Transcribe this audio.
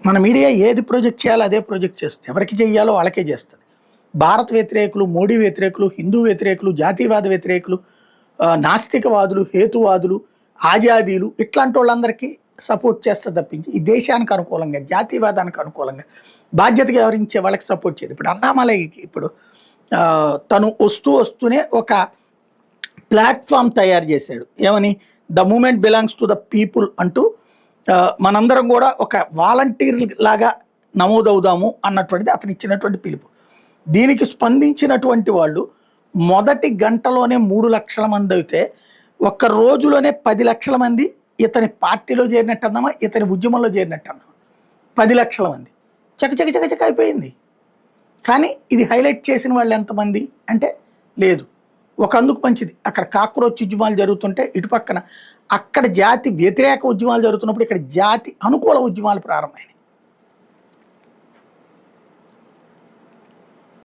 మన మీడియా ఏది ప్రొజెక్ట్ చేయాలో అదే ప్రొజెక్ట్ చేస్తుంది. ఎవరికి చెయ్యాలో వాళ్ళకే చేస్తుంది. భారత్ వ్యతిరేకులు, మోడీ వ్యతిరేకులు, హిందూ వ్యతిరేకులు, జాతీయవాద వ్యతిరేకులు, నాస్తికవాదులు, హేతువాదులు, ఆజాదీలు ఇట్లాంటి వాళ్ళందరికీ సపోర్ట్ చేస్తే తప్పించి ఈ దేశానికి అనుకూలంగా, జాతీయవాదానికి అనుకూలంగా బాధ్యతగా వ్యవహరించే వాళ్ళకి సపోర్ట్ చేయదు. ఇప్పుడు అన్నామలైకి ఇప్పుడు తను వస్తూనే ఒక ప్లాట్ఫామ్ తయారు చేశాడు. ఏమని? The moment belongs to the people అంటూ మనందరం కూడా ఒక వాలంటీర్ లాగా నమోదవుదాము అన్నటువంటిది అతను ఇచ్చినటువంటి పిలుపు. దీనికి స్పందించినటువంటి వాళ్ళు మొదటి గంటలోనే 3 లక్షల మంది అయితే ఒక్క రోజులోనే 10 లక్షల మంది ఇతని పార్టీలో చేరినట్టు అన్నామా, ఇతని ఉద్యమంలో చేరినట్టు అన్నామా. 10 లక్షల మంది చకచక అయిపోయింది. కానీ ఇది హైలైట్ చేసిన వాళ్ళు ఎంతమంది అంటే లేదు. ఒక అందుకు మంచిది, అక్కడ కాక్రోచ్ ఉద్యమాలు జరుగుతుంటే ఇటు పక్కన అక్కడ జాతి వ్యతిరేక ఉద్యమాలు జరుగుతున్నప్పుడు ఇక్కడ జాతి అనుకూల ఉద్యమాలు ప్రారంభమైనాయి.